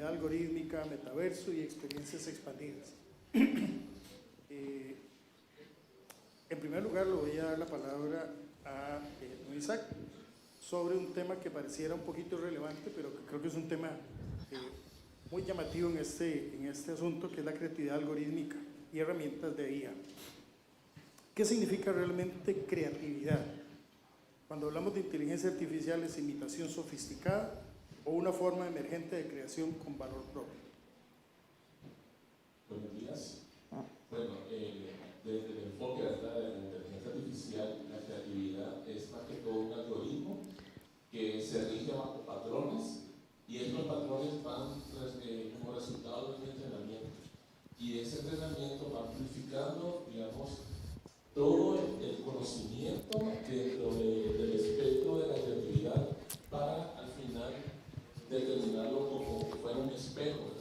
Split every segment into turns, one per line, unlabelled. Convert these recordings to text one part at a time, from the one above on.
creatividad algorítmica, metaverso y experiencias expandidas. En primer lugar, le voy a dar la palabra a don Isaac sobre un tema que pareciera un poquito irrelevante, pero que creo que es un tema muy llamativo en este asunto, que es la creatividad algorítmica y herramientas de IA. ¿Qué significa realmente creatividad? Cuando hablamos de inteligencia artificial, ¿es imitación sofisticada o una forma emergente de creación con valor propio?
Buenos días. Bueno, desde el enfoque de la inteligencia artificial, la creatividad es más que todo un algoritmo que se rige bajo patrones, y estos patrones van como resultado de un entrenamiento, y ese entrenamiento va amplificando, digamos, todo el conocimiento dentro del espectro de la creatividad para al final determinarlo como que fuera un espejo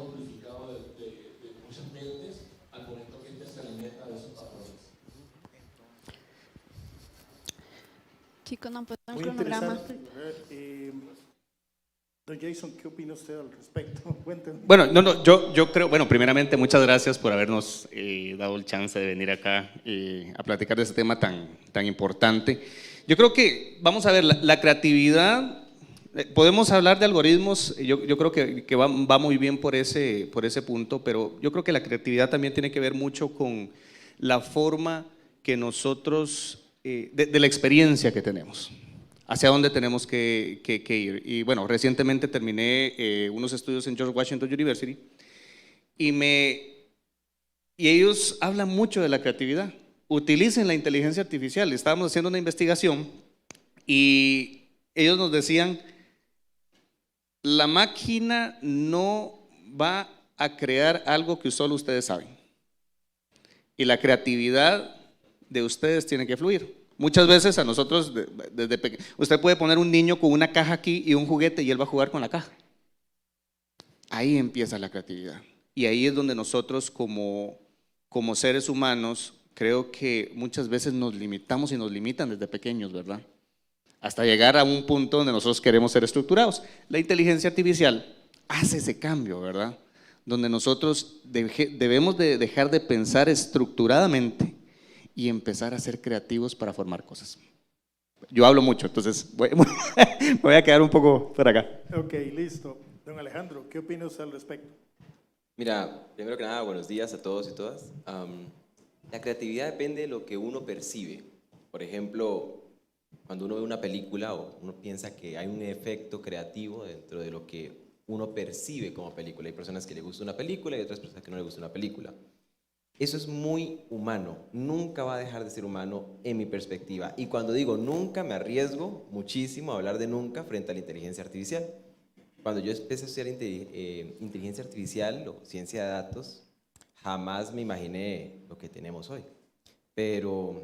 amplificado de muchas mentes al momento que se alimenta de esos patrones.
Chicos, no puedo
Muy
el cronograma.
interesante. Don Jason, ¿qué opina usted al respecto? Cuéntenos.
Bueno, yo creo, bueno, primeramente muchas gracias por habernos dado el chance de venir acá a platicar de este tema tan importante. Yo creo que, vamos a ver, la creatividad, podemos hablar de algoritmos, yo creo que va muy bien por ese punto, pero yo creo que la creatividad también tiene que ver mucho con la forma que nosotros, de la experiencia que tenemos. Hacia dónde tenemos que ir. Y bueno, recientemente terminé unos estudios en George Washington University y ellos hablan mucho de la creatividad. Utilicen la inteligencia artificial. Estábamos haciendo una investigación y ellos nos decían, la máquina no va a crear algo que solo ustedes saben. Y la creatividad de ustedes tiene que fluir. Muchas veces a nosotros, desde pequeño, usted puede poner un niño con una caja aquí y un juguete y él va a jugar con la caja. Ahí empieza la creatividad. Y ahí es donde nosotros como seres humanos, creo que muchas veces nos limitamos y nos limitan desde pequeños, ¿verdad? Hasta llegar a un punto donde nosotros queremos ser estructurados. La inteligencia artificial hace ese cambio, ¿verdad? Donde nosotros debemos de dejar de pensar estructuradamente y empezar a ser creativos para formar cosas. Yo hablo mucho, entonces voy a quedar un poco por acá.
Ok, listo. Don Alejandro, ¿qué opina usted al respecto?
Mira, primero que nada, buenos días a todos y todas. La creatividad depende de lo que uno percibe. Por ejemplo, cuando uno ve una película o uno piensa que hay un efecto creativo dentro de lo que uno percibe como película. Hay personas que les gusta una película y otras personas que no les gusta una película. Eso es muy humano, nunca va a dejar de ser humano en mi perspectiva. Y cuando digo nunca, me arriesgo muchísimo a hablar de nunca frente a la inteligencia artificial. Cuando yo empecé a estudiar inteligencia artificial o ciencia de datos, jamás me imaginé lo que tenemos hoy. Pero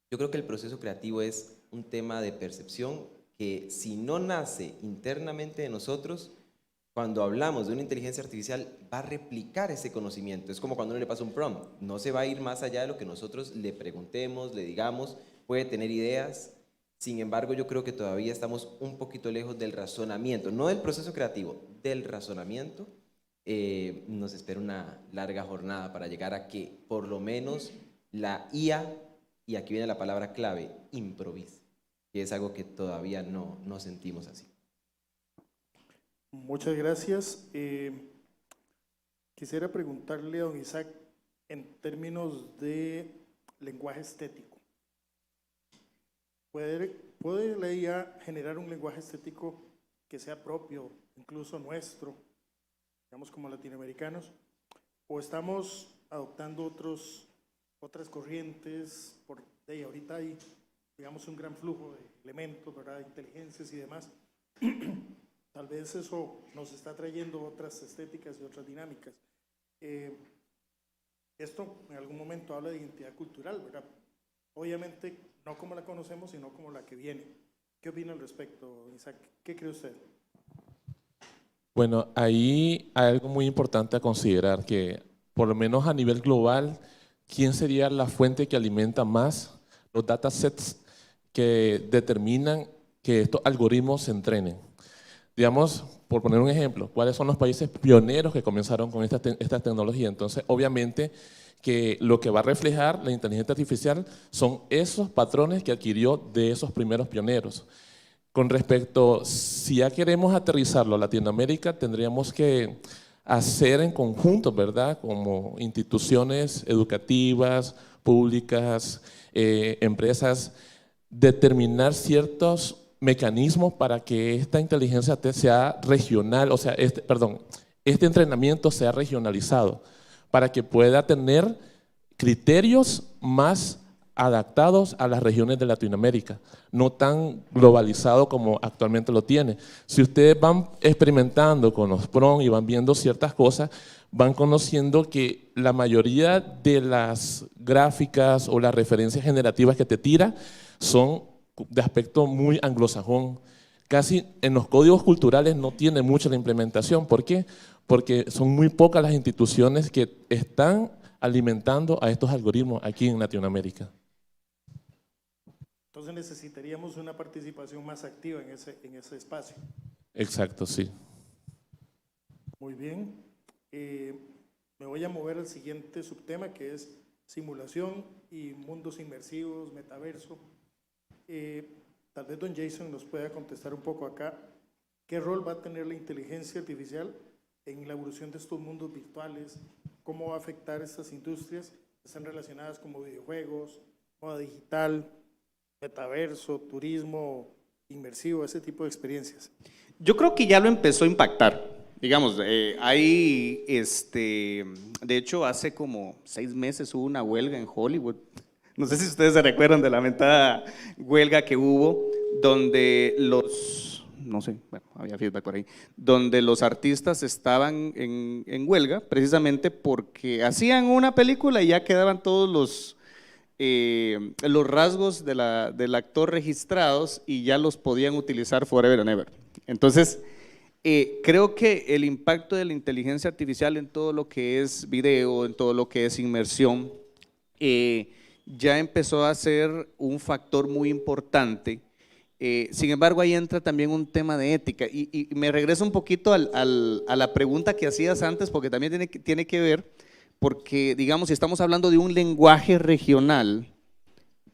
yo creo que el proceso creativo es un tema de percepción que si no nace internamente de nosotros, cuando hablamos de una inteligencia artificial, va a replicar ese conocimiento. Es como cuando uno le pasa un prompt. No se va a ir más allá de lo que nosotros le preguntemos, le digamos, puede tener ideas. Sin embargo, yo creo que todavía estamos un poquito lejos del razonamiento, no del proceso creativo, del razonamiento. Nos espera una larga jornada para llegar a que, por lo menos, la IA, y aquí viene la palabra clave, improvise, que es algo que todavía no sentimos así.
Muchas gracias. Quisiera preguntarle a don Isaac en términos de lenguaje estético. ¿Puede la IA generar un lenguaje estético que sea propio, incluso nuestro, digamos como latinoamericanos? ¿O estamos adoptando otras corrientes? Ahorita hay, digamos, un gran flujo de elementos, ¿verdad?, de inteligencias y demás. Tal vez eso nos está trayendo otras estéticas y otras dinámicas. Esto en algún momento habla de identidad cultural, ¿verdad? Obviamente no como la conocemos, sino como la que viene. ¿Qué opina al respecto, Isaac? ¿Qué cree usted?
Bueno, ahí hay algo muy importante a considerar, que por lo menos a nivel global, ¿quién sería la fuente que alimenta más los datasets que determinan que estos algoritmos se entrenen? Digamos, por poner un ejemplo, ¿cuáles son los países pioneros que comenzaron con esta tecnología? Entonces, obviamente, que lo que va a reflejar la inteligencia artificial son esos patrones que adquirió de esos primeros pioneros. Con respecto, si ya queremos aterrizarlo a Latinoamérica, tendríamos que hacer en conjunto, ¿verdad? Como instituciones educativas, públicas, empresas, determinar ciertos mecanismos para que esta inteligencia sea regional, o sea, este entrenamiento sea regionalizado, para que pueda tener criterios más adaptados a las regiones de Latinoamérica, no tan globalizado como actualmente lo tiene. Si ustedes van experimentando con los PRON y van viendo ciertas cosas, van conociendo que la mayoría de las gráficas o las referencias generativas que te tira son de aspecto muy anglosajón. Casi en los códigos culturales no tiene mucha la implementación. ¿Por qué? Porque son muy pocas las instituciones que están alimentando a estos algoritmos aquí en Latinoamérica.
Entonces necesitaríamos una participación más activa en ese espacio.
Exacto, sí.
Muy bien. Me voy a mover al siguiente subtema, que es simulación y mundos inmersivos, metaverso. Tal vez don Jason nos pueda contestar un poco acá. ¿Qué rol va a tener la inteligencia artificial en la evolución de estos mundos virtuales? ¿Cómo va a afectar estas industrias que están relacionadas como videojuegos, moda digital, metaverso, turismo inmersivo, ese tipo de experiencias?
Yo creo que ya lo empezó a impactar. Digamos, de hecho, hace como 6 meses hubo una huelga en Hollywood. No sé si ustedes se recuerdan de la lamentada huelga que hubo, donde había feedback por ahí, donde los artistas estaban en huelga precisamente porque hacían una película y ya quedaban todos los rasgos del actor registrados y ya los podían utilizar forever and ever. Entonces, creo que el impacto de la inteligencia artificial en todo lo que es video, en todo lo que es inmersión, ya empezó a ser un factor muy importante. Sin embargo, ahí entra también un tema de ética y me regreso un poquito a la pregunta que hacías antes, porque también tiene que ver, porque digamos, si estamos hablando de un lenguaje regional,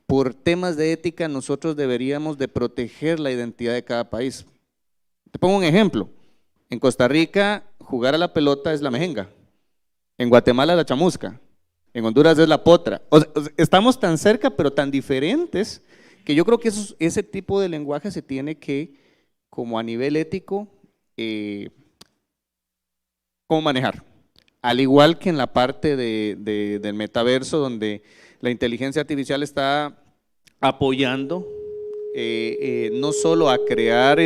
por temas de ética nosotros deberíamos de proteger la identidad de cada país. Te pongo un ejemplo. En Costa Rica, jugar a la pelota es la mejenga. En Guatemala, la chamusca. En Honduras es la potra. Estamos tan cerca, pero tan diferentes, que yo creo que ese tipo de lenguaje se tiene que, como a nivel ético, cómo manejar. Al igual que en la parte del metaverso, donde la inteligencia artificial está apoyando no solo a crear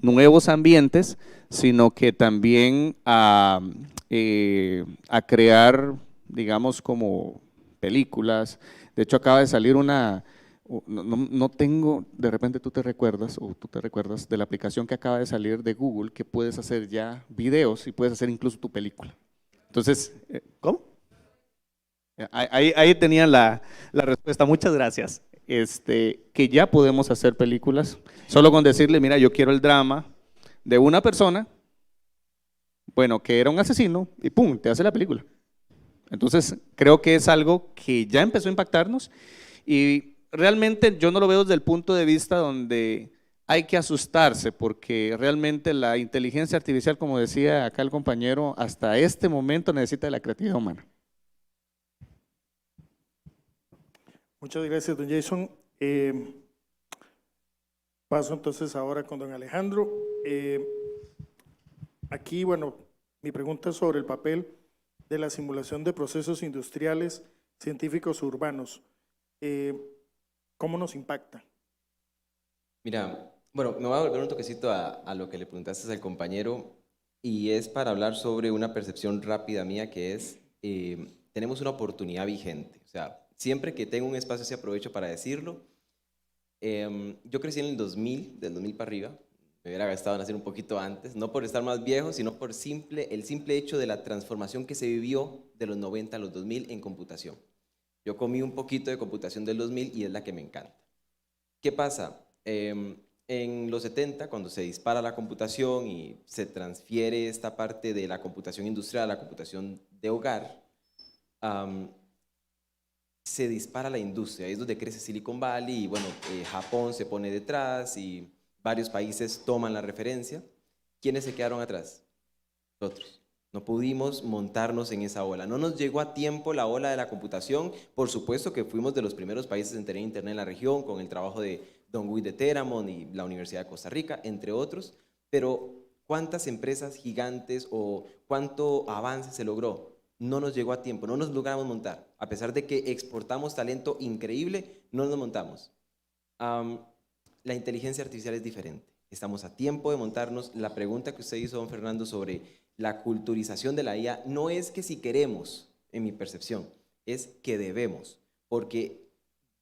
nuevos ambientes, sino que también a crear, digamos, como películas. De hecho, acaba de salir no tengo, de repente tú te recuerdas de la aplicación que acaba de salir de Google, que puedes hacer ya videos y puedes hacer incluso tu película. Entonces, ¿cómo? Ahí tenían la respuesta, muchas gracias. Que ya podemos hacer películas, solo con decirle, mira, yo quiero el drama de una persona, bueno, que era un asesino, y pum, te hace la película. Entonces, creo que es algo que ya empezó a impactarnos y realmente yo no lo veo desde el punto de vista donde hay que asustarse, porque realmente la inteligencia artificial, como decía acá el compañero, hasta este momento necesita de la creatividad humana.
Muchas gracias, don Jason. Paso entonces ahora con don Alejandro. Aquí, bueno, mi pregunta es sobre el papel de la simulación de procesos industriales, científicos urbanos. ¿Cómo nos impacta?
Mira, bueno, me voy a volver un toquecito a lo que le preguntaste al compañero, y es para hablar sobre una percepción rápida mía, que es, tenemos una oportunidad vigente. O sea, siempre que tengo un espacio se aprovecho para decirlo. Yo crecí en el 2000, del 2000 para arriba. Me hubiera gastado nacer un poquito antes, no por estar más viejo, sino por el simple hecho de la transformación que se vivió de los 90 a los 2000 en computación. Yo comí un poquito de computación del 2000 y es la que me encanta. ¿Qué pasa? En los 70, cuando se dispara la computación y se transfiere esta parte de la computación industrial a la computación de hogar, se dispara la industria. Ahí es donde crece Silicon Valley y bueno, Japón se pone detrás y varios países toman la referencia. ¿Quiénes se quedaron atrás? Nosotros. No pudimos montarnos en esa ola. No nos llegó a tiempo la ola de la computación. Por supuesto que fuimos de los primeros países en tener internet en la región, con el trabajo de Don Guy de Teramon y la Universidad de Costa Rica, entre otros. Pero ¿cuántas empresas gigantes o cuánto avance se logró? No nos llegó a tiempo, no nos logramos montar. A pesar de que exportamos talento increíble, no nos montamos. La inteligencia artificial es diferente. Estamos a tiempo de montarnos. La pregunta que usted hizo, don Fernando, sobre la culturización de la IA, no es que si queremos, en mi percepción, es que debemos, porque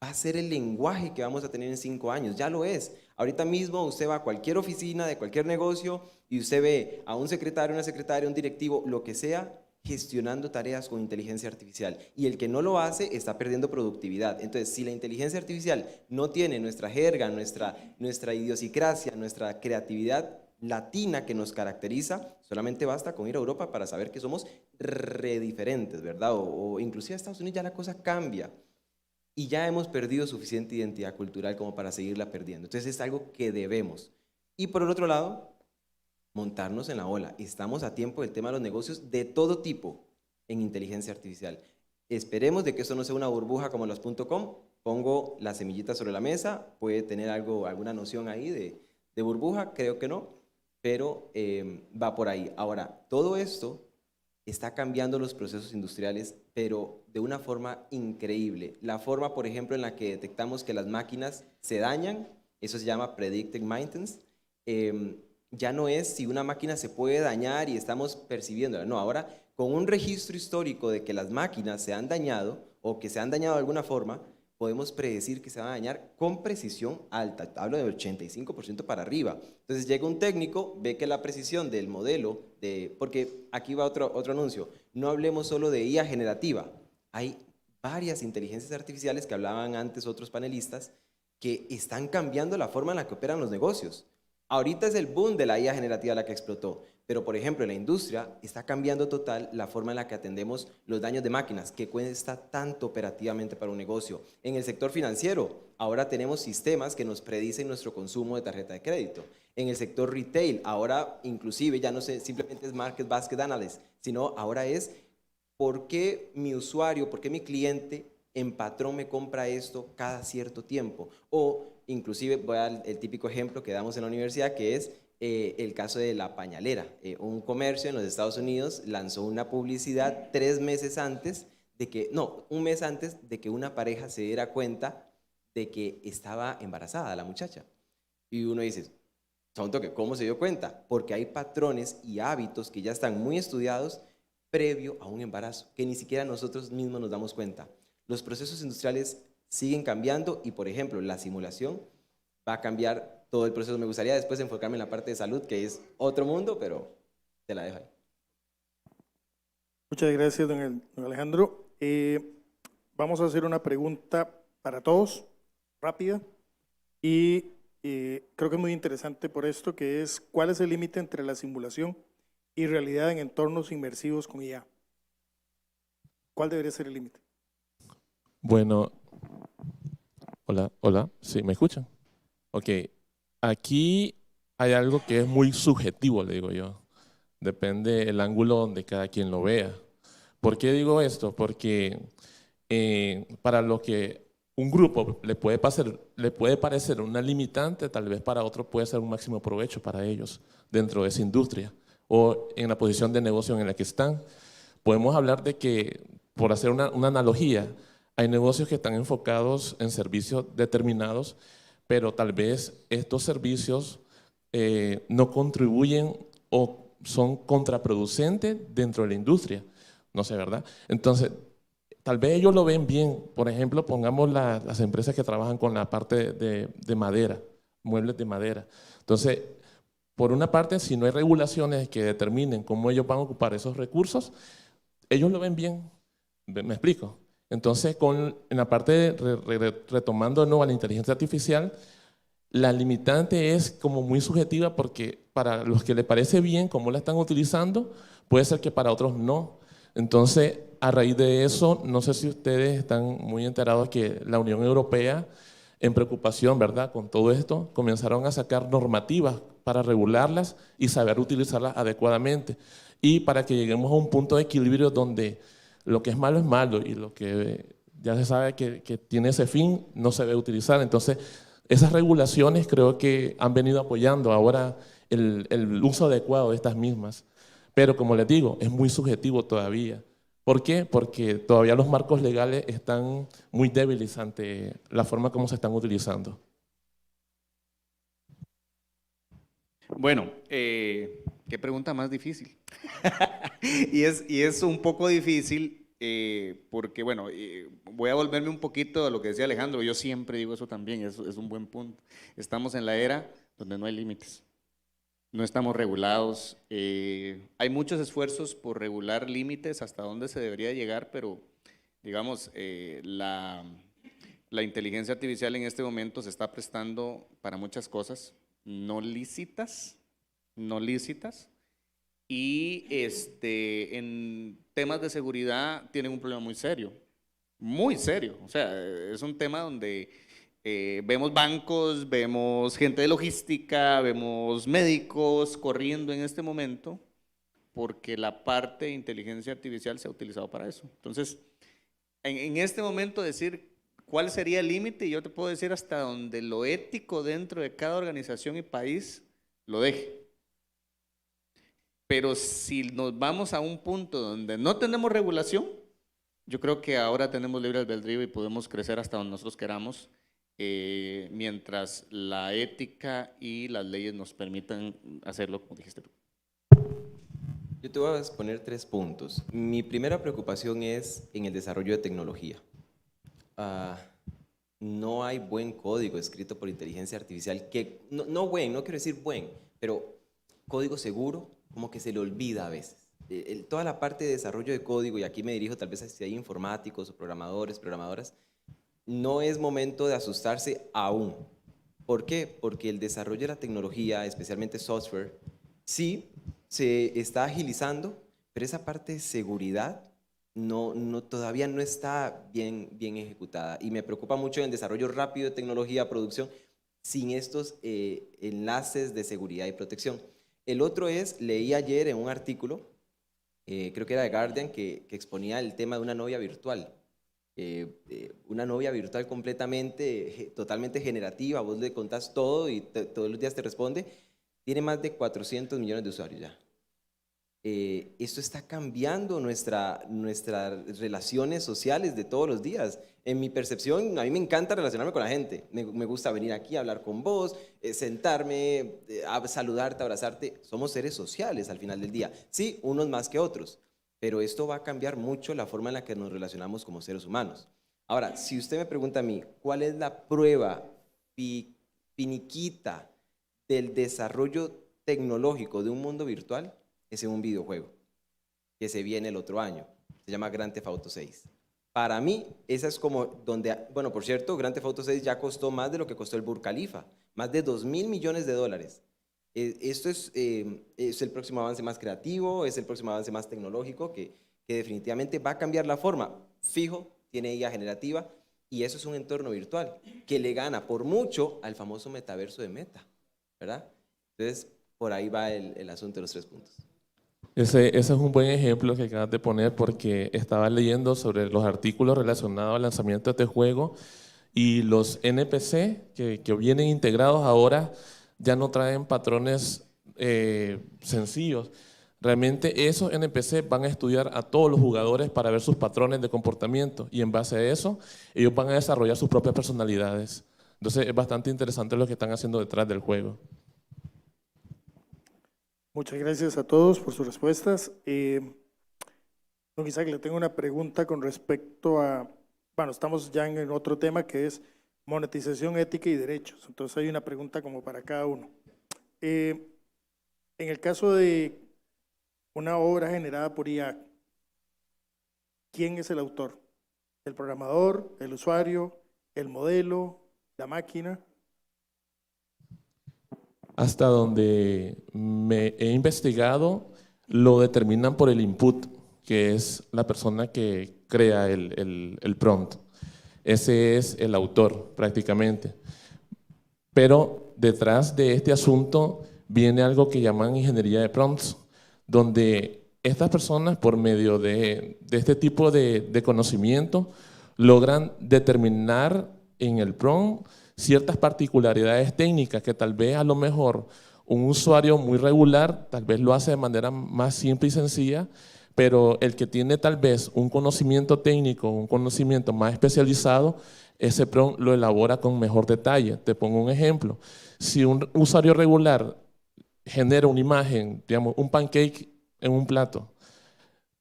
va a ser el lenguaje que vamos a tener en 5 años, ya lo es. Ahorita mismo usted va a cualquier oficina de cualquier negocio y usted ve a un secretario, una secretaria, un directivo, lo que sea, gestionando tareas con inteligencia artificial. Y el que no lo hace está perdiendo productividad. Entonces, si la inteligencia artificial no tiene nuestra jerga, nuestra idiosincrasia, nuestra creatividad latina que nos caracteriza, solamente basta con ir a Europa para saber que somos re diferentes, ¿verdad? O inclusive a Estados Unidos ya la cosa cambia. Y ya hemos perdido suficiente identidad cultural como para seguirla perdiendo. Entonces es algo que debemos. Y por el otro lado, montarnos en la ola. Estamos a tiempo del tema de los negocios de todo tipo en inteligencia artificial. Esperemos de que eso no sea una burbuja como las .com. Pongo la semillita sobre la mesa, puede tener alguna noción ahí de burbuja, creo que no, pero va por ahí. Ahora, todo esto está cambiando los procesos industriales, pero de una forma increíble. La forma, por ejemplo, en la que detectamos que las máquinas se dañan, eso se llama predictive maintenance. Ya no es si una máquina se puede dañar y estamos percibiéndola. No, ahora con un registro histórico de que las máquinas se han dañado o que se han dañado de alguna forma, podemos predecir que se van a dañar con precisión alta. Hablo de 85% para arriba. Entonces llega un técnico, ve que la precisión del modelo, porque aquí va otro anuncio, no hablemos solo de IA generativa. Hay varias inteligencias artificiales que hablaban antes otros panelistas que están cambiando la forma en la que operan los negocios. Ahorita es el boom de la IA generativa la que explotó, pero por ejemplo en la industria está cambiando total la forma en la que atendemos los daños de máquinas, que cuesta tanto operativamente para un negocio. En el sector financiero, ahora tenemos sistemas que nos predicen nuestro consumo de tarjeta de crédito. En el sector retail, ahora inclusive ya no simplemente es Market Basket Analysis, sino ahora es ¿por qué mi usuario, por qué mi cliente en patrón me compra esto cada cierto tiempo? O inclusive voy al típico ejemplo que damos en la universidad, que es el caso de la pañalera. Un comercio en los Estados Unidos lanzó una publicidad 3 meses antes de que, no, un mes antes de que una pareja se diera cuenta de que estaba embarazada la muchacha. Y uno dice, ¿cómo se dio cuenta? Porque hay patrones y hábitos que ya están muy estudiados previo a un embarazo, que ni siquiera nosotros mismos nos damos cuenta. Los procesos industriales siguen cambiando y, por ejemplo, la simulación va a cambiar todo el proceso. Me gustaría después enfocarme en la parte de salud, que es otro mundo, pero te la dejo ahí.
Muchas gracias, don Alejandro. Vamos a hacer una pregunta para todos, rápida, y creo que es muy interesante por esto, que es ¿cuál es el límite entre la simulación y realidad en entornos inmersivos con IA? ¿Cuál debería ser el límite?
Bueno, hola, ¿sí me escuchan? Ok, aquí hay algo que es muy subjetivo, le digo yo. Depende el ángulo donde cada quien lo vea. ¿Por qué digo esto? Porque para lo que un grupo le puede parecer una limitante, tal vez para otro puede ser un máximo provecho para ellos dentro de esa industria o en la posición de negocio en la que están. Podemos hablar de que, por hacer una analogía, hay negocios que están enfocados en servicios determinados, pero tal vez estos servicios no contribuyen o son contraproducentes dentro de la industria. No sé, ¿verdad? Entonces, tal vez ellos lo ven bien. Por ejemplo, pongamos las empresas que trabajan con la parte de madera, muebles de madera. Entonces, por una parte, si no hay regulaciones que determinen cómo ellos van a ocupar esos recursos, ellos lo ven bien. ¿Me explico? Entonces, en la parte retomando de nuevo a la inteligencia artificial, la limitante es como muy subjetiva porque para los que les parece bien cómo la están utilizando, puede ser que para otros no. Entonces, a raíz de eso, no sé si ustedes están muy enterados que la Unión Europea, en preocupación, ¿verdad?, con todo esto, comenzaron a sacar normativas para regularlas y saber utilizarlas adecuadamente. Y para que lleguemos a un punto de equilibrio donde lo que es malo y lo que ya se sabe que tiene ese fin no se debe utilizar. Entonces, esas regulaciones creo que han venido apoyando ahora el uso adecuado de estas mismas. Pero como les digo, es muy subjetivo todavía. ¿Por qué? Porque todavía los marcos legales están muy débiles ante la forma como se están utilizando.
Bueno, qué pregunta más difícil. y es un poco difícil porque, bueno, voy a volverme un poquito a lo que decía Alejandro. Yo siempre digo eso también, es un buen punto. Estamos en la era donde no hay límites. No estamos regulados. Hay muchos esfuerzos por regular límites hasta dónde se debería llegar, pero digamos, la inteligencia artificial en este momento se está prestando para muchas cosas no lícitas, y en temas de seguridad tienen un problema muy serio, o sea, es un tema donde vemos bancos, vemos gente de logística, vemos médicos corriendo en este momento porque la parte de inteligencia artificial se ha utilizado para eso. Entonces, en este momento decir cuál sería el límite, yo te puedo decir hasta donde lo ético dentro de cada organización y país lo deje. Pero si nos vamos a un punto donde no tenemos regulación, yo creo que ahora tenemos libre albedrío y podemos crecer hasta donde nosotros queramos, mientras la ética y las leyes nos permitan hacerlo como dijiste tú.
Yo te voy a exponer 3 puntos. Mi primera preocupación es en el desarrollo de tecnología. No hay buen código escrito por inteligencia artificial que, no quiero decir buen, pero código seguro, como que se le olvida a veces. Toda la parte de desarrollo de código, y aquí me dirijo tal vez a si hay informáticos o programadores, programadoras, no es momento de asustarse aún. ¿Por qué? Porque el desarrollo de la tecnología, especialmente software, sí se está agilizando, pero esa parte de seguridad todavía no está bien ejecutada. Y me preocupa mucho el desarrollo rápido de tecnología, producción, sin estos enlaces de seguridad y protección. El otro leí ayer en un artículo, creo que era de Guardian, que exponía el tema de una novia virtual. Una novia virtual totalmente generativa, vos le contás todo y todos los días te responde. Tiene más de 400 millones de usuarios ya. Esto está cambiando nuestras relaciones sociales de todos los días. En mi percepción, a mí me encanta relacionarme con la gente. Me gusta venir aquí a hablar con vos, sentarme, a saludarte, abrazarte. Somos seres sociales al final del día. Sí, unos más que otros, pero esto va a cambiar mucho la forma en la que nos relacionamos como seres humanos. Ahora, si usted me pregunta a mí, ¿cuál es la prueba finiquita del desarrollo tecnológico de un mundo virtual? Es en un videojuego que se viene el otro año. Se llama Grand Theft Auto 6. Para mí, esa es como donde, bueno, por cierto, Grand Theft Auto 6 ya costó más de lo que costó el Burj Khalifa, más de $2.000 millones. Esto es el próximo avance más creativo, es el próximo avance más tecnológico que definitivamente va a cambiar la forma. Fijo, tiene IA generativa y eso es un entorno virtual que le gana por mucho al famoso metaverso de Meta, ¿verdad? Entonces, por ahí va el asunto de los 3 puntos.
Ese es un buen ejemplo que acabas de poner porque estaba leyendo sobre los artículos relacionados al lanzamiento de este juego y los NPC que vienen integrados ahora ya no traen patrones sencillos. Realmente esos NPC van a estudiar a todos los jugadores para ver sus patrones de comportamiento y en base a eso ellos van a desarrollar sus propias personalidades. Entonces es bastante interesante lo que están haciendo detrás del juego.
Muchas gracias a todos por sus respuestas. Don Isaac, le tengo una pregunta con respecto a, bueno, estamos ya en otro tema que es monetización, ética y derechos. Entonces hay una pregunta como para cada uno. En el caso de una obra generada por IA, ¿quién es el autor? ¿El programador, el usuario, el modelo, la máquina?
hasta donde me he investigado, lo determinan por el input, que es la persona que crea el prompt. Ese es el autor, prácticamente. Pero detrás de este asunto viene algo que llaman ingeniería de prompts, donde estas personas, por medio de este tipo de conocimiento, logran determinar en el prompt ciertas particularidades técnicas que tal vez a lo mejor un usuario muy regular tal vez lo hace de manera más simple y sencilla, pero el que tiene tal vez un conocimiento técnico, un conocimiento más especializado, ese prompt lo elabora con mejor detalle. Te pongo un ejemplo. Si un usuario regular genera una imagen, digamos, un pancake en un plato,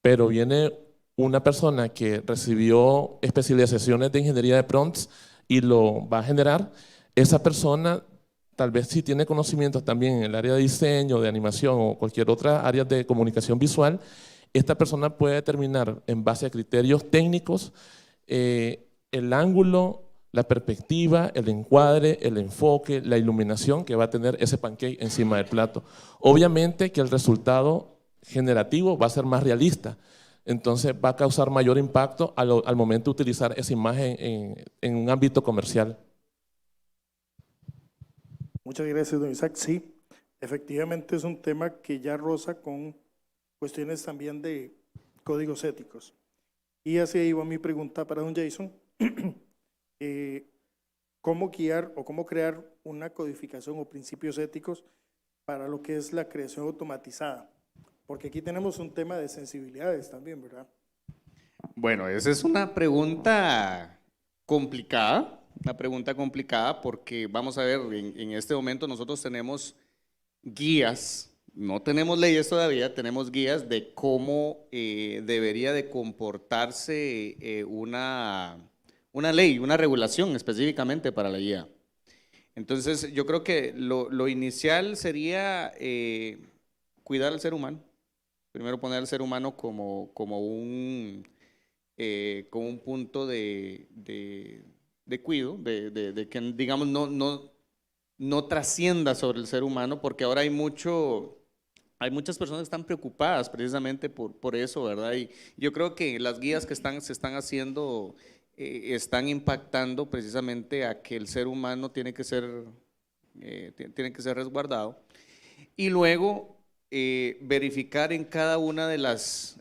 pero viene una persona que recibió especializaciones de ingeniería de prompts y lo va a generar, esa persona tal vez si tiene conocimientos también en el área de diseño, de animación o cualquier otra área de comunicación visual, esta persona puede determinar en base a criterios técnicos el ángulo, la perspectiva, el encuadre, el enfoque, la iluminación que va a tener ese pancake encima del plato. Obviamente que el resultado generativo va a ser más realista, entonces va a causar mayor impacto al momento de utilizar esa imagen en un ámbito comercial.
Muchas gracias, don Isaac. Sí, efectivamente es un tema que ya roza con cuestiones también de códigos éticos. Y así iba mi pregunta para don Jason. ¿Cómo guiar o cómo crear una codificación o principios éticos para lo que es la creación automatizada? Porque aquí tenemos un tema de sensibilidades también, ¿verdad?
Bueno, esa es una pregunta complicada porque vamos a ver, en este momento nosotros tenemos guías, no tenemos leyes todavía, tenemos guías de cómo debería de comportarse una ley, una regulación específicamente para la guía. Entonces yo creo que lo inicial sería cuidar al ser humano. Primero poner al ser humano como un punto de cuidado, de que digamos no trascienda sobre el ser humano, porque ahora hay muchas personas que están preocupadas precisamente por eso, ¿verdad? Y yo creo que las guías que se están haciendo están impactando precisamente a que el ser humano tiene que ser resguardado. Y luego verificar en cada una de las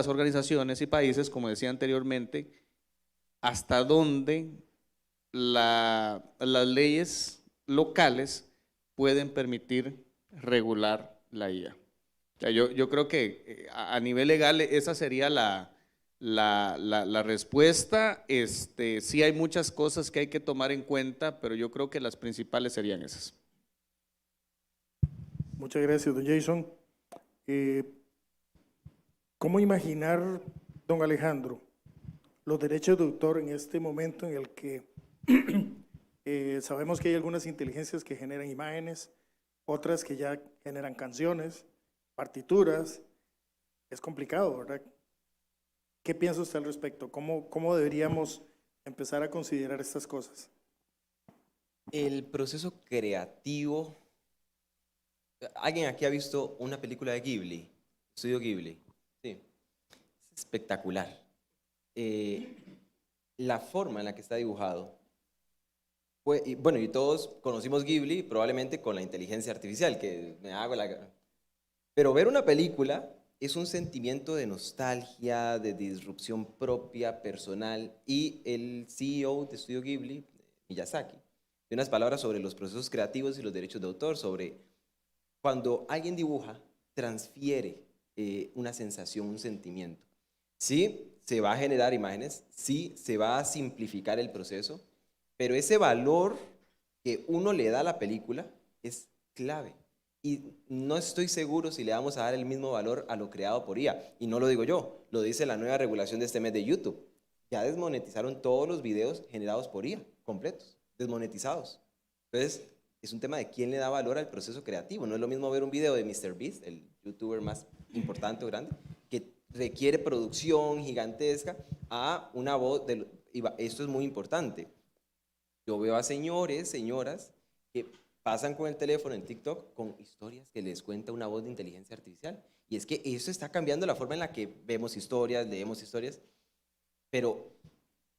organizaciones y países, como decía anteriormente, hasta dónde las leyes locales pueden permitir regular la IA. O sea, yo creo que a nivel legal esa sería la respuesta. Sí hay muchas cosas que hay que tomar en cuenta, pero yo creo que las principales serían esas.
Muchas gracias, don Jason. ¿Cómo imaginar, don Alejandro, los derechos de autor en este momento en el que sabemos que hay algunas inteligencias que generan imágenes, otras que ya generan canciones, partituras? Es complicado, ¿verdad? ¿Qué piensa usted al respecto? ¿Cómo deberíamos empezar a considerar estas cosas?
El proceso creativo. ¿Alguien aquí ha visto una película de Ghibli? Estudio Ghibli. Sí. Es espectacular. La forma en la que está dibujado. Bueno, y todos conocimos Ghibli probablemente con la inteligencia artificial, que me hago la... Pero ver una película es un sentimiento de nostalgia, de disrupción propia, personal, y el CEO de Estudio Ghibli, Miyazaki, tiene unas palabras sobre los procesos creativos y los derechos de autor, sobre cuando alguien dibuja, transfiere una sensación, un sentimiento. Sí, se va a generar imágenes, sí, se va a simplificar el proceso, pero ese valor que uno le da a la película es clave. Y no estoy seguro si le vamos a dar el mismo valor a lo creado por IA. Y no lo digo yo, lo dice la nueva regulación de este mes de YouTube. Ya desmonetizaron todos los videos generados por IA, completos, desmonetizados. Entonces, es un tema de quién le da valor al proceso creativo. No es lo mismo ver un video de MrBeast, el youtuber más importante o grande, que requiere producción gigantesca, a una voz. Esto es muy importante. Yo veo a señores, señoras, que pasan con el teléfono en TikTok con historias que les cuenta una voz de inteligencia artificial. Y es que eso está cambiando la forma en la que vemos historias, leemos historias, pero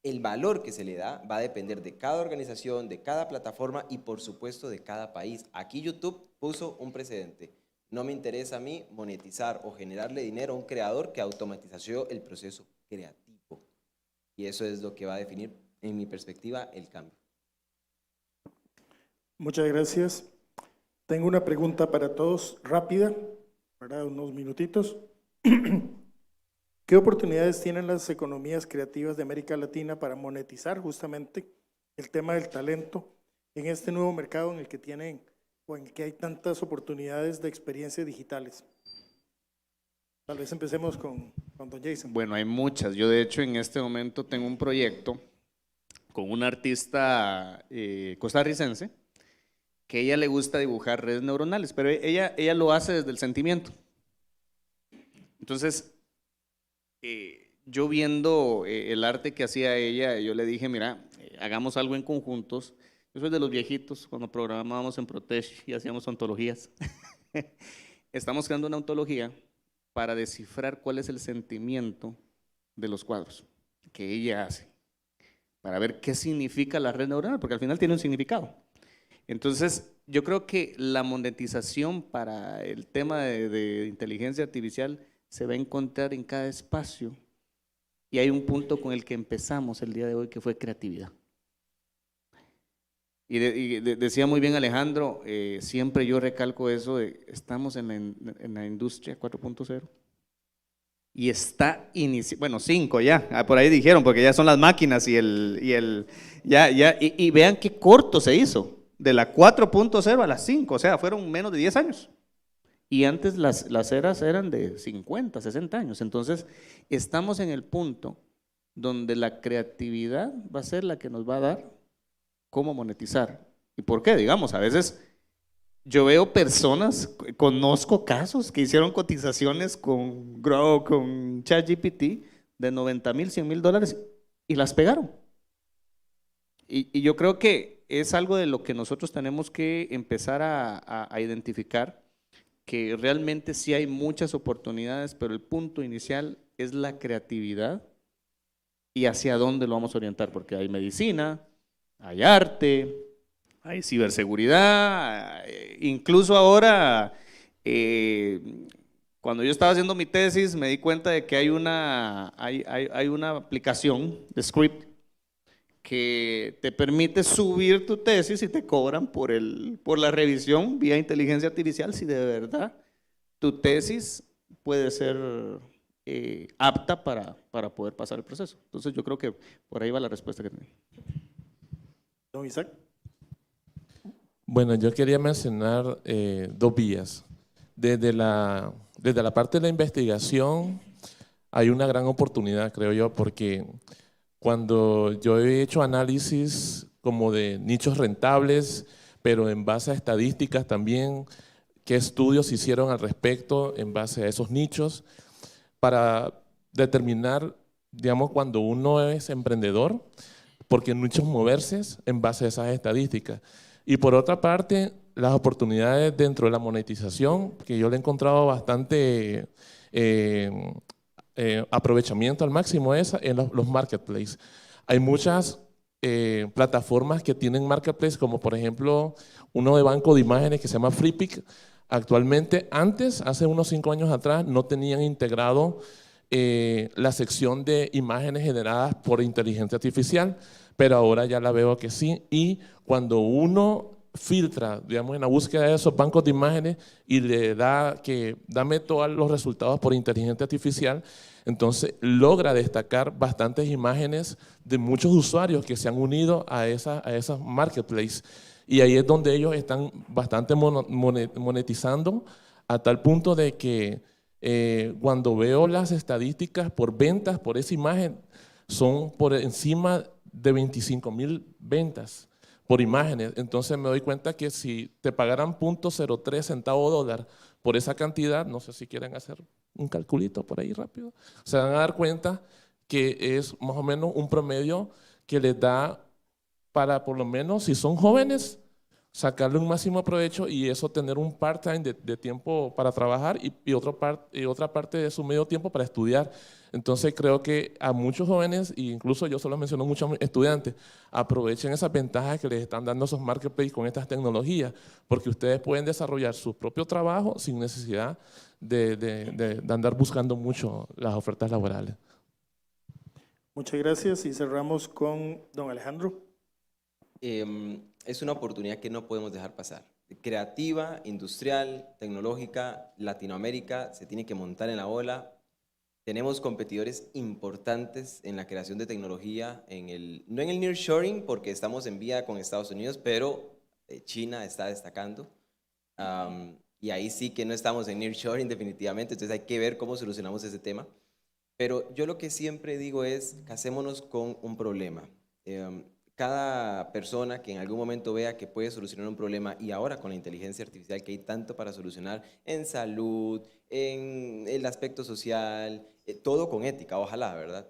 el valor que se le da va a depender de cada organización, de cada plataforma y por supuesto de cada país. Aquí YouTube puso un precedente. No me interesa a mí monetizar o generarle dinero a un creador que automatizació el proceso creativo. Y eso es lo que va a definir, en mi perspectiva, el cambio.
Muchas gracias. Tengo una pregunta para todos, rápida, para unos minutitos. ¿Qué oportunidades tienen las economías creativas de América Latina para monetizar justamente el tema del talento en este nuevo mercado en el que tienen o en el que hay tantas oportunidades de experiencias digitales? Tal vez empecemos con don Jason.
Bueno, hay muchas. Yo de hecho en este momento tengo un proyecto con una artista costarricense que a ella le gusta dibujar redes neuronales, pero ella lo hace desde el sentimiento. Entonces, yo viendo el arte que hacía ella, yo le dije, mira, hagamos algo en conjuntos. Yo soy de los viejitos, cuando programábamos en Protege y hacíamos ontologías. Estamos creando una ontología para descifrar cuál es el sentimiento de los cuadros que ella hace, para ver qué significa la red neuronal, porque al final tiene un significado. Entonces, yo creo que la monetización para el tema de inteligencia artificial se va a encontrar en cada espacio, y hay un punto con el que empezamos el día de hoy que fue creatividad. Y decía muy bien Alejandro, siempre yo recalco eso de estamos en la industria 4.0 y está bueno, 5 ya, por ahí dijeron, porque ya son las máquinas y vean qué corto se hizo, de la 4.0 a la 5, o sea, fueron menos de 10 años. Y antes las eras eran de 50, 60 años. Entonces, estamos en el punto donde la creatividad va a ser la que nos va a dar cómo monetizar. ¿Y por qué? Digamos, a veces yo veo personas, conozco casos que hicieron cotizaciones con Grow, con ChatGPT de $90,000, $100,000 y las pegaron. Y yo creo que es algo de lo que nosotros tenemos que empezar a identificar, que realmente sí hay muchas oportunidades, pero el punto inicial es la creatividad y hacia dónde lo vamos a orientar, porque hay medicina, hay arte, hay ciberseguridad, incluso ahora, cuando yo estaba haciendo mi tesis me di cuenta de que hay una aplicación de script que te permite subir tu tesis y te cobran por la revisión vía inteligencia artificial si de verdad tu tesis puede ser apta para poder pasar el proceso. Entonces yo creo que por ahí va la respuesta que tenía.
Don Isaac.
Bueno, yo quería mencionar 2 vías. Desde la parte de la investigación hay una gran oportunidad, creo yo, porque cuando yo he hecho análisis como de nichos rentables, pero en base a estadísticas también, qué estudios se hicieron al respecto en base a esos nichos, para determinar, digamos, cuando uno es emprendedor, porque muchos moverse en base a esas estadísticas. Y por otra parte, las oportunidades dentro de la monetización, que yo le he encontrado bastante aprovechamiento al máximo en los marketplaces. Hay muchas plataformas que tienen marketplaces, como por ejemplo uno de banco de imágenes que se llama FreePic. Actualmente, hace unos 5 años atrás, no tenían integrado la sección de imágenes generadas por inteligencia artificial, pero ahora ya la veo que sí. Y cuando uno filtra, digamos, en la búsqueda de esos bancos de imágenes y le da que dame todos los resultados por inteligencia artificial, entonces logra destacar bastantes imágenes de muchos usuarios que se han unido a esas marketplaces. Y ahí es donde ellos están bastante monetizando, a tal punto de que cuando veo las estadísticas por ventas por esa imagen, son por encima de 25,000 ventas por imágenes. Entonces me doy cuenta que si te pagaran 0.03 centavo dólar por esa cantidad, no sé si quieren hacer un calculito por ahí rápido, se van a dar cuenta que es más o menos un promedio que les da para, por lo menos si son jóvenes, sacarle un máximo provecho y eso tener un part-time de tiempo para trabajar y otra parte de su medio tiempo para estudiar. Entonces creo que a muchos jóvenes, e incluso yo solo menciono muchos estudiantes, aprovechen esas ventajas que les están dando esos marketplaces con estas tecnologías, porque ustedes pueden desarrollar su propio trabajo sin necesidad de andar buscando mucho las ofertas laborales.
Muchas gracias y cerramos con don Alejandro.
Es una oportunidad que no podemos dejar pasar. Creativa, industrial, tecnológica, Latinoamérica se tiene que montar en la ola. Tenemos competidores importantes en la creación de tecnología, no en el nearshoring, porque estamos en vía con Estados Unidos, pero China está destacando. Y ahí sí que no estamos en nearshoring definitivamente, entonces hay que ver cómo solucionamos ese tema. Pero yo lo que siempre digo es, casémonos con un problema. Cada persona que en algún momento vea que puede solucionar un problema, y ahora con la inteligencia artificial que hay tanto para solucionar en salud, en el aspecto social, todo con ética, ojalá, ¿verdad?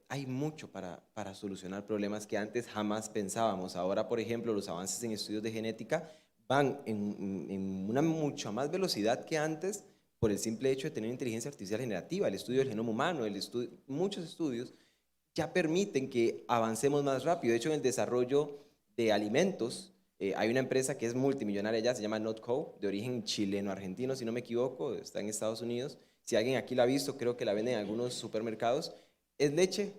Hay mucho para solucionar problemas que antes jamás pensábamos. Ahora, por ejemplo, los avances en estudios de genética van en una mucha más velocidad que antes por el simple hecho de tener inteligencia artificial generativa, el estudio del genoma humano, muchos estudios ya permiten que avancemos más rápido. De hecho, en el desarrollo de alimentos, hay una empresa que es multimillonaria ya, se llama Notco, de origen chileno-argentino, si no me equivoco, está en Estados Unidos. Si alguien aquí la ha visto, creo que la venden en algunos supermercados. Es leche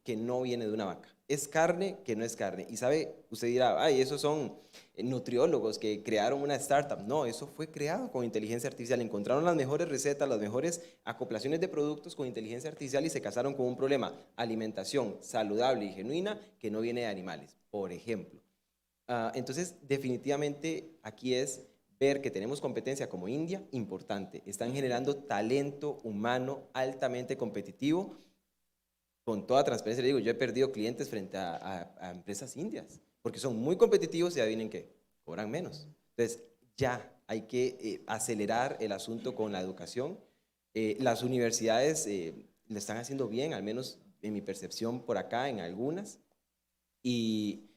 que no viene de una vaca. Es carne que no es carne. Y sabe, usted dirá, ay, esos son nutriólogos que crearon una startup. No, eso fue creado con inteligencia artificial. Encontraron las mejores recetas, las mejores acoplaciones de productos con inteligencia artificial y se casaron con un problema, alimentación saludable y genuina que no viene de animales, por ejemplo. Entonces, definitivamente aquí es ver que tenemos competencia como India, importante. Están generando talento humano altamente competitivo. Con toda transparencia le digo, yo he perdido clientes frente a empresas indias, porque son muy competitivos y adivinen qué, cobran menos. Entonces, ya hay que acelerar el asunto con la educación. Las universidades lo están haciendo bien, al menos en mi percepción por acá, en algunas. Y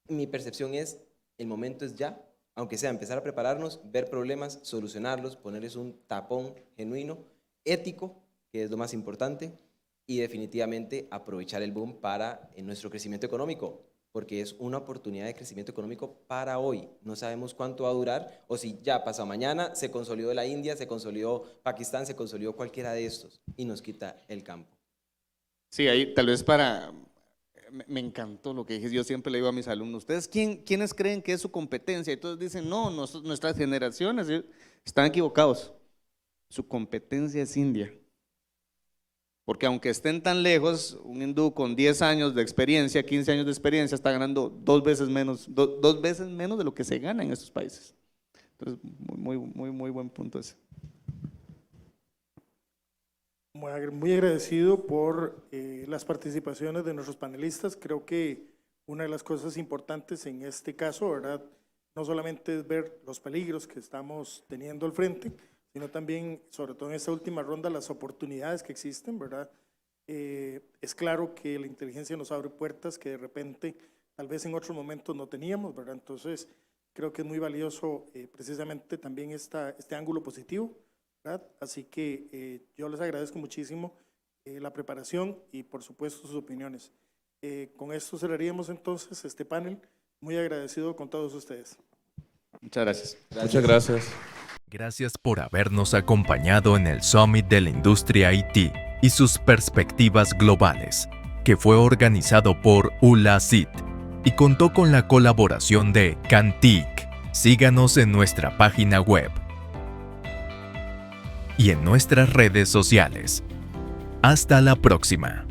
mi percepción es, el momento es ya, aunque sea empezar a prepararnos, ver problemas, solucionarlos, ponerles un tapón genuino, ético, que es lo más importante, y definitivamente aprovechar el boom para nuestro crecimiento económico, porque es una oportunidad de crecimiento económico para hoy. No sabemos cuánto va a durar, o si ya pasado mañana se consolidó la India, se consolidó Pakistán, se consolidó cualquiera de estos, y nos quita el campo.
Sí, ahí tal vez me encantó lo que dije, yo siempre le digo a mis alumnos, ¿ustedes quiénes creen que es su competencia? Y todos dicen, no, nuestras generaciones están equivocados, su competencia es India. Porque aunque estén tan lejos, un hindú con 10 años de experiencia, 15 años de experiencia, está ganando dos veces menos de lo que se gana en estos países. Entonces, muy buen punto ese.
Muy agradecido por las participaciones de nuestros panelistas. Creo que una de las cosas importantes en este caso, ¿verdad?, no solamente es ver los peligros que estamos teniendo al frente, sino también, sobre todo en esta última ronda, las oportunidades que existen, ¿verdad? Es claro que la inteligencia nos abre puertas que de repente, tal vez en otros momentos no teníamos, ¿verdad? Entonces, creo que es muy valioso precisamente también este ángulo positivo, ¿verdad? Así que yo les agradezco muchísimo la preparación y, por supuesto, sus opiniones. Con esto cerraríamos entonces este panel. Muy agradecido con todos ustedes.
Muchas gracias.
Muchas gracias.
Gracias por habernos acompañado en el Summit de la Industria IT y sus perspectivas globales, que fue organizado por ULACIT y contó con la colaboración de Cantic. Síganos en nuestra página web y en nuestras redes sociales. Hasta la próxima.